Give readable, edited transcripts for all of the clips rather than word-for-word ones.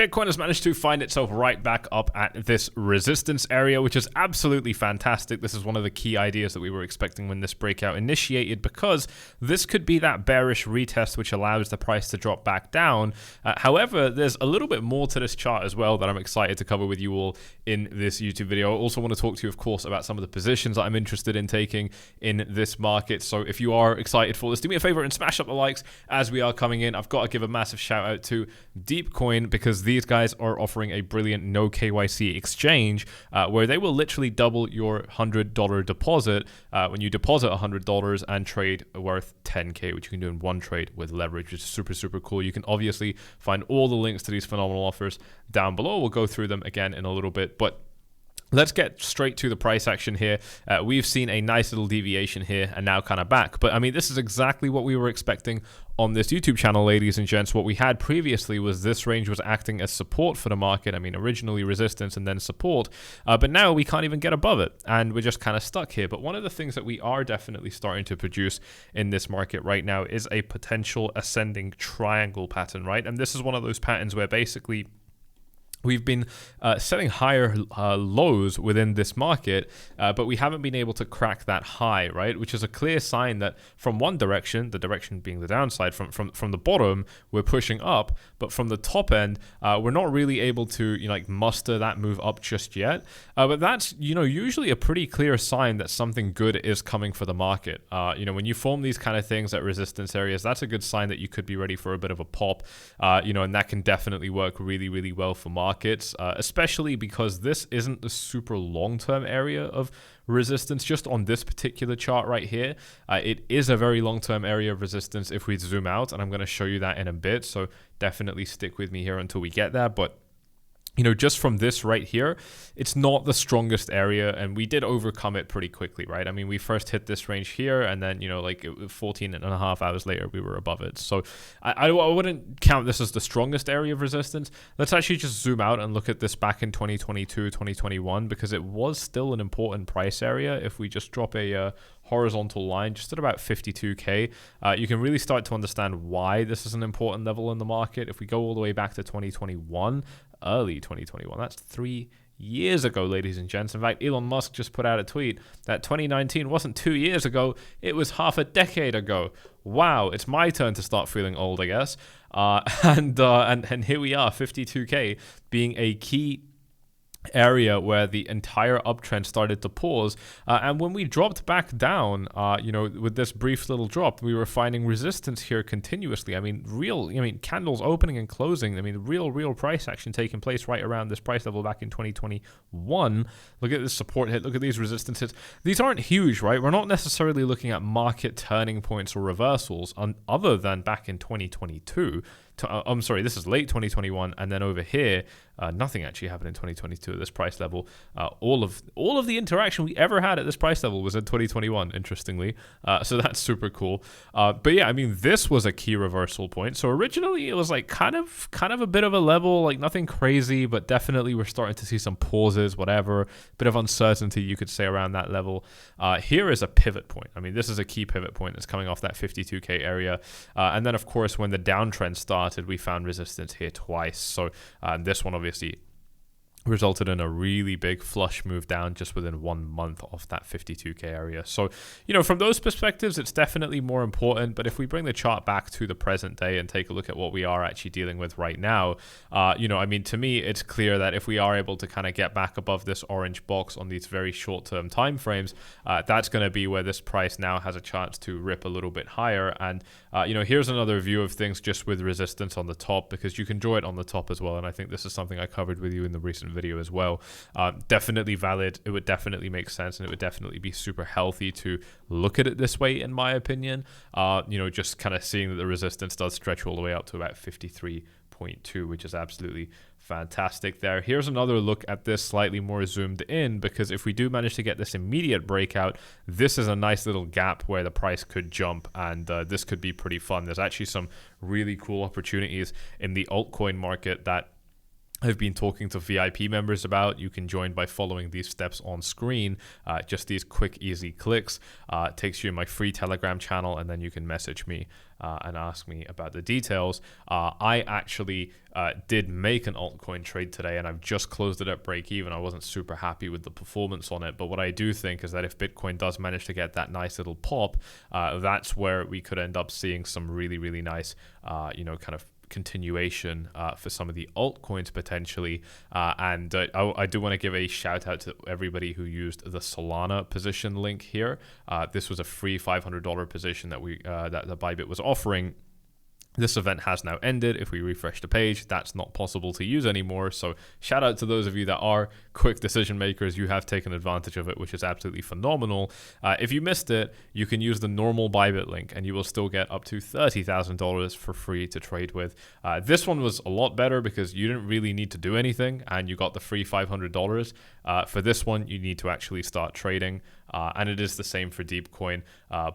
Bitcoin has managed to find itself right back up at this resistance area, which is absolutely fantastic. This is one of the key ideas that we were expecting when this breakout initiated, because this could be that bearish retest which allows the price to drop back down. However, there's a little bit more to this chart as well that I'm excited to cover with you all in this YouTube video. I also want to talk to you, of course, about some of the positions that I'm interested in taking in this market. So if you are excited for this, do me a favor and smash up the likes as we are coming in. I've got to give a massive shout out to Deepcoin, because these guys are offering a brilliant no KYC exchange where they will literally double your $100 deposit when you deposit $100 and trade worth 10K, which you can do in one trade with leverage, which is super, super cool. You can obviously find all the links to these phenomenal offers down below. We'll go through them again in a little bit, but let's get straight to the price action here. We've seen a nice little deviation here and now kind of back. But I mean, this is exactly what we were expecting on this YouTube channel, ladies and gents. What we had previously was this range was acting as support for the market. I mean, originally resistance and then support. But now we can't even get above it. And we're just kind of stuck here. But one of the things that we are definitely starting to produce in this market right now is a potential ascending triangle pattern, right? And this is one of those patterns where basically we've been setting higher lows within this market, but we haven't been able to crack that high, right? Which is a clear sign that from one direction, the direction being the downside, from the bottom, we're pushing up, but from the top end, we're not really able to like muster that move up just yet. But that's usually a pretty clear sign that something good is coming for the market. When you form these kind of things at resistance areas, that's a good sign that you could be ready for a bit of a pop. And that can definitely work really, really well for markets, especially because this isn't the super long-term area of resistance. Just on this particular chart right here, it is a very long-term area of resistance if we zoom out, and I'm going to show you that in a bit, so definitely stick with me here until we get there. But just from this right here, it's not the strongest area, and we did overcome it pretty quickly, right? I mean, we first hit this range here, and then, 14 and a half hours later, we were above it. So I wouldn't count this as the strongest area of resistance. Let's actually just zoom out and look at this back in 2022, 2021, because it was still an important price area. If we just drop a horizontal line just at about 52K, you can really start to understand why this is an important level in the market. If we go all the way back to 2021, early 2021, that's 3 years ago, ladies and gents. In fact, Elon Musk just put out a tweet that 2019 wasn't 2 years ago, it was half a decade ago. Wow, it's my turn to start feeling old, I guess. And here we are, 52K being a key area where the entire uptrend started to pause, and when we dropped back down, with this brief little drop, we were finding resistance here continuously. I mean, candles opening and closing. I mean, real price action taking place right around this price level back in 2021. Look at this support hit. Look at these resistances. These aren't huge, right? We're not necessarily looking at market turning points or reversals other than back in 2022. I'm sorry, this is late 2021, and then over here, nothing actually happened in 2022 at this price level. All of the interaction we ever had at this price level was in 2021, interestingly. So that's super cool. But yeah, I mean, this was a key reversal point. So originally it was like kind of a bit of a level, like nothing crazy, but definitely we're starting to see some pauses, whatever, bit of uncertainty you could say around that level. Here is a pivot point. I mean, this is a key pivot point that's coming off that 52K area. And then of course, when the downtrend started, we found resistance here twice. So this one obviously resulted in a really big flush move down just within 1 month off that 52K area. So, from those perspectives, it's definitely more important. But if we bring the chart back to the present day and take a look at what we are actually dealing with right now, I mean, to me, it's clear that if we are able to kind of get back above this orange box on these very short-term time frames, that's going to be where this price now has a chance to rip a little bit higher. And, here's another view of things just with resistance on the top, because you can draw it on the top as well. And I think this is something I covered with you in the recent video as well. Definitely valid. It would definitely make sense, and it would definitely be super healthy to look at it this way, in my opinion. Just kind of seeing that the resistance does stretch all the way up to about 53.2, which is absolutely fantastic there. Here's another look at this slightly more zoomed in, because if we do manage to get this immediate breakout, this is a nice little gap where the price could jump, and this could be pretty fun. There's actually some really cool opportunities in the altcoin market that I've been talking to VIP members about. You can join by following these steps on screen. Just these quick, easy clicks. Takes you in my free Telegram channel, and then you can message me and ask me about the details. I actually did make an altcoin trade today, and I've just closed it at break even. I wasn't super happy with the performance on it, but what I do think is that if Bitcoin does manage to get that nice little pop, that's where we could end up seeing some really, really nice, kind of continuation for some of the altcoins potentially, and I do want to give a shout out to everybody who used the Solana position link here. This was a free $500 position that the Bybit was offering. This event has now ended. If we refresh the page, that's not possible to use anymore. So shout out to those of you that are quick decision makers. You have taken advantage of it, which is absolutely phenomenal. If you missed it, you can use the normal Bybit link and you will still get up to $30,000 for free to trade with. This one was a lot better because you didn't really need to do anything and you got the free $500. For this one, you need to actually start trading. And it is the same for Deepcoin,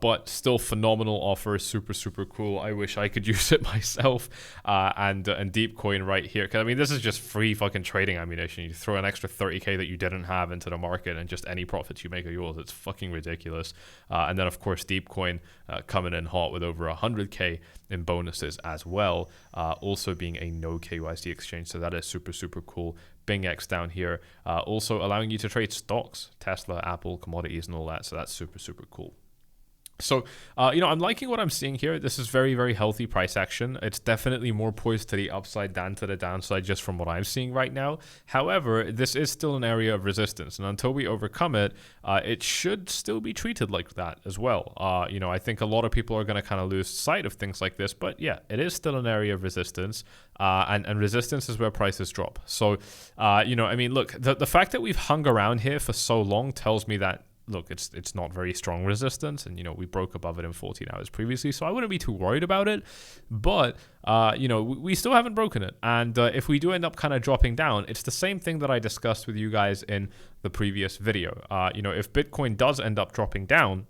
but still phenomenal offer, super, super cool. I wish I could use it myself. And Deepcoin right here, because I mean, this is just free fucking trading ammunition. You throw an extra 30k that you didn't have into the market, and just any profits you make are yours. It's fucking ridiculous. And then of course Deepcoin coming in hot with over 100k in bonuses as well. Also being a no KYC exchange, so that is super, super cool. BingX down here, also allowing you to trade stocks, Tesla, Apple, commodities, and all that. So that's super, super cool. So, I'm liking what I'm seeing here. This is very, very healthy price action. It's definitely more poised to the upside than to the downside just from what I'm seeing right now. However, this is still an area of resistance. And until we overcome it, it should still be treated like that as well. I think a lot of people are going to kind of lose sight of things like this. But yeah, it is still an area of resistance. And resistance is where prices drop. So, look, the fact that we've hung around here for so long tells me that, look, it's not very strong resistance, and we broke above it in 14 hours previously, so I wouldn't be too worried about it. But we still haven't broken it, and if we do end up kind of dropping down, it's the same thing that I discussed with you guys in the previous video. If Bitcoin does end up dropping down,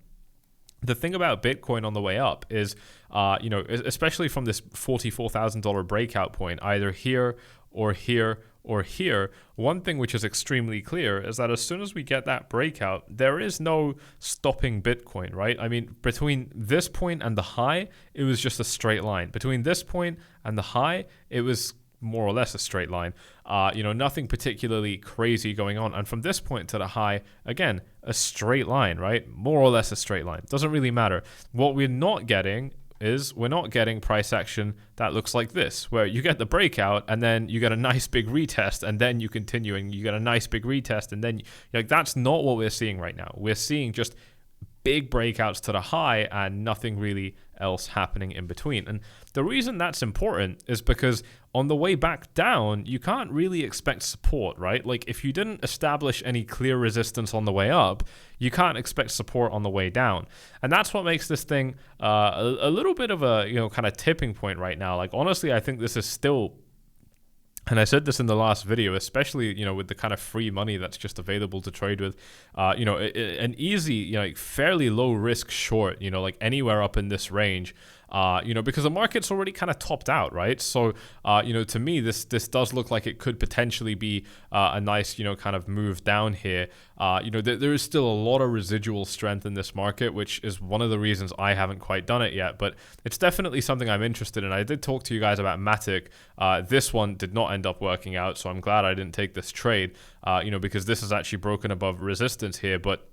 the thing about Bitcoin on the way up is, especially from this $44,000 breakout point, either here or here or here, one thing which is extremely clear is that as soon as we get that breakout, there is no stopping Bitcoin, right? I mean, between this point and the high, it was just a straight line. Between this point and the high, it was more or less a straight line. Nothing particularly crazy going on. And from this point to the high, again, a straight line, right? More or less a straight line. Doesn't really matter. What we're not getting is we're not getting price action that looks like this, where you get the breakout and then you get a nice big retest and then you continue and you get a nice big retest and then that's not what we're seeing right now. We're seeing just big breakouts to the high and nothing really else happening in between. And the reason that's important is because on the way back down, you can't really expect support, right? Like if you didn't establish any clear resistance on the way up, you can't expect support on the way down. And that's what makes this thing a little bit of a, kind of tipping point right now. Like honestly, I think this is still, and I said this in the last video, especially, with the kind of free money that's just available to trade with, an easy, fairly low risk short, like anywhere up in this range, because the market's already kind of topped out, right? So, to me, this does look like it could potentially be a nice, kind of move down here. There is still a lot of residual strength in this market, which is one of the reasons I haven't quite done it yet, but it's definitely something I'm interested in. I did talk to you guys about Matic. This one did not end up working out, so I'm glad I didn't take this trade, because this is actually broken above resistance here, but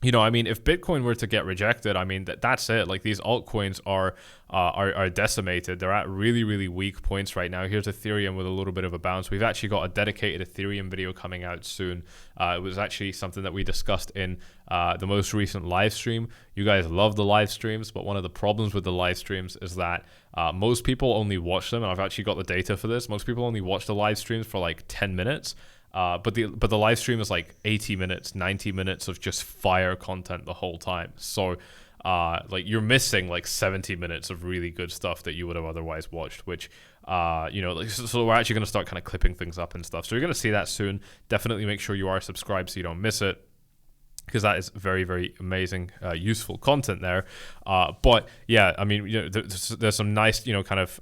if Bitcoin were to get rejected, that's it. Like these altcoins are decimated. They're at really, really weak points right now. Here's Ethereum with a little bit of a bounce. We've actually got a dedicated Ethereum video coming out soon. It was actually something that we discussed in the most recent live stream. You guys love the live streams, but one of the problems with the live streams is that most people only watch them, and I've actually got the data for this. Most people only watch the live streams for like 10 minutes. But the live stream is like 80 minutes, 90 minutes of just fire content the whole time. So you're missing like 70 minutes of really good stuff that you would have otherwise watched, which, so we're actually going to start kind of clipping things up and stuff. So you're going to see that soon. Definitely make sure you are subscribed so you don't miss it. because that is very, very amazing, useful content there. But yeah, I mean, there's some nice, kind of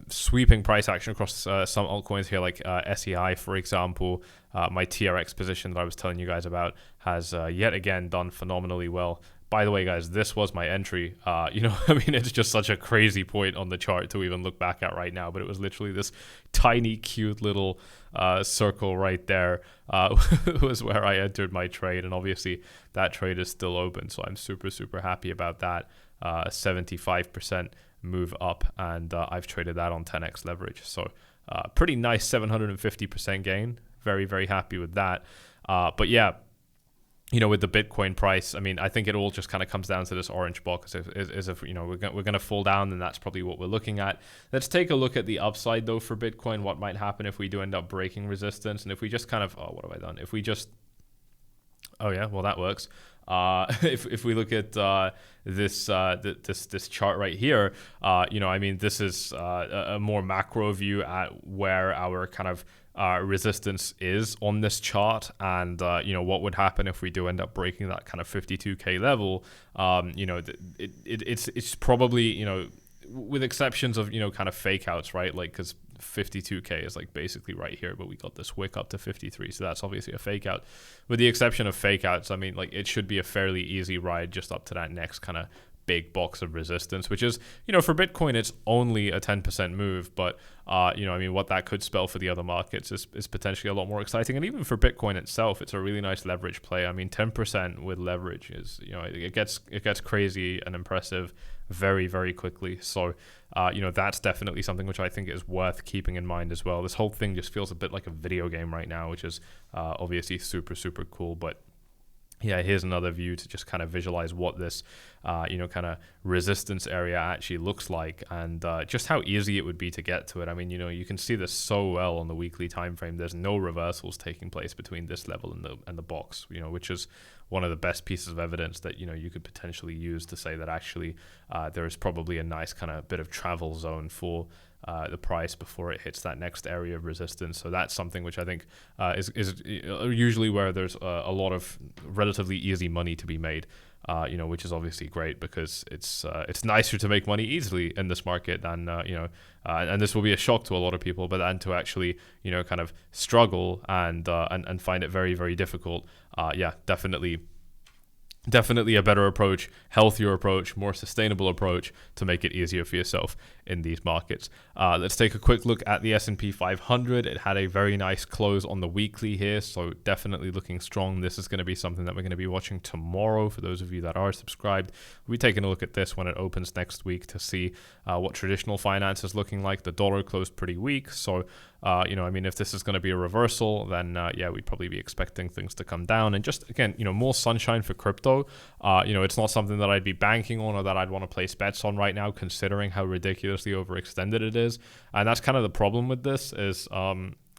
sweeping price action across some altcoins here, like SEI, for example. My TRX position that I was telling you guys about has yet again done phenomenally well. By the way, guys, this was my entry. I mean, it's just such a crazy point on the chart to even look back at right now, but it was literally this tiny, cute little circle right there was where I entered my trade. And obviously, that trade is still open, so I'm super, super happy about that. 75% move up, and I've traded that on 10x leverage. So pretty nice 750% gain. Very, very happy with that. But yeah, with the Bitcoin price, I mean, I think it all just kind of comes down to this orange box. If we're going to fall down, then that's probably what we're looking at. Let's take a look at the upside, though, for Bitcoin. What might happen if we do end up breaking resistance? And if we just kind of, what have I done? If we just, oh yeah, well, that works. If we look at this chart right here, I mean, this is a more macro view at where our kind of resistance is on this chart, and what would happen if we do end up breaking that kind of 52k level. It's probably, with exceptions of kind of fake outs, right? Like, because 52k is like basically right here, but we got this wick up to 53, so that's obviously a fake out. With the exception of fake outs, I mean, like, it should be a fairly easy ride just up to that next kind of big box of resistance, which is, for Bitcoin, it's only a 10% move, but I mean, what that could spell for the other markets is potentially a lot more exciting. And even for Bitcoin itself, it's a really nice leverage play. I mean, 10% with leverage is, it gets crazy and impressive very, very quickly. So that's definitely something which I think is worth keeping in mind as well. This whole thing just feels a bit like a video game right now, which is obviously super, super cool. But yeah, here's another view to just kind of visualize what this, kind of resistance area actually looks like, and just how easy it would be to get to it. I mean, you can see this so well on the weekly time frame. There's no reversals taking place between this level and the box, which is one of the best pieces of evidence that you could potentially use to say that actually there is probably a nice kind of bit of travel zone for the price before it hits that next area of resistance. So that's something which I think is usually where there's a lot of relatively easy money to be made, which is obviously great, because it's nicer to make money easily in this market than and this will be a shock to a lot of people, but then to actually kind of struggle and find it very, very difficult. Definitely a better approach, healthier approach, more sustainable approach to make it easier for yourself in these markets. Let's take a quick look at the S&P 500. It had a very nice close on the weekly here, so definitely looking strong. This is going to be something that we're going to be watching tomorrow. For those of you that are subscribed, we'll be taking a look at this when it opens next week to see what traditional finance is looking like. The dollar closed pretty weak, so I mean, if this is going to be a reversal, then we'd probably be expecting things to come down. And just again, more sunshine for crypto. It's not something that I'd be banking on or that I'd want to place bets on right now, considering how ridiculously overextended it is. And that's kind of the problem with this is, I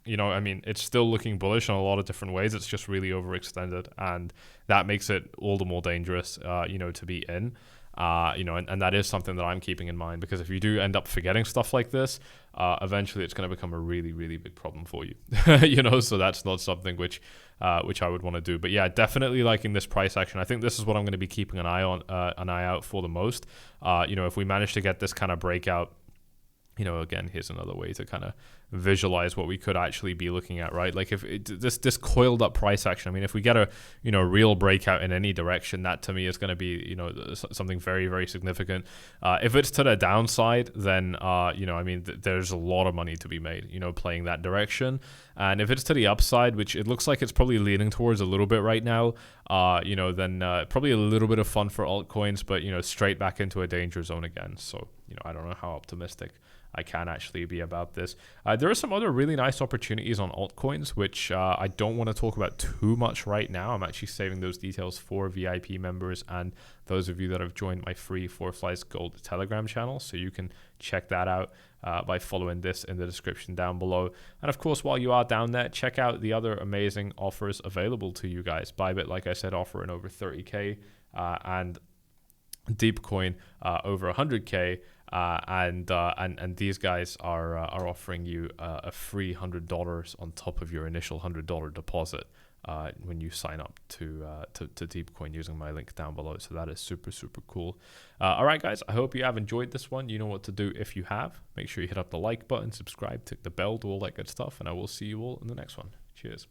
mean, it's still looking bullish in a lot of different ways. It's just really overextended, and that makes it all the more dangerous, to be in. And that is something that I'm keeping in mind, because if you do end up forgetting stuff like this, eventually it's going to become a really, really big problem for you. So that's not something which I would want to do. But yeah, definitely liking this price action. I think this is what I'm going to be keeping an eye out for the most. If we manage to get this kind of breakout, again, here's another way to kind of visualize what we could actually be looking at, right? Like, if this coiled up price action, I mean, if we get a real breakout in any direction, that to me is going to be something very, very significant. If it's to the downside, then I mean, there's a lot of money to be made playing that direction. And if it's to the upside, which it looks like it's probably leaning towards a little bit right now, then probably a little bit of fun for altcoins, but straight back into a danger zone again. So I don't know how optimistic I can actually be about this. There are some other really nice opportunities on altcoins, which I don't want to talk about too much right now. I'm actually saving those details for VIP members and those of you that have joined my free 4Flies Gold Telegram channel. So you can check that out by following this in the description down below. And of course, while you are down there, check out the other amazing offers available to you guys. Bybit, like I said, offering over 30K and Deepcoin over 100K. And these guys are offering you a free $100 on top of your initial $100 deposit. when you sign up to Deepcoin using my link down below. So that is super, super cool. All right, guys, I hope you have enjoyed this one. You know what to do if you have. Make sure you hit up the like button, subscribe, tick the bell, do all that good stuff, and I will see you all in the next one. Cheers.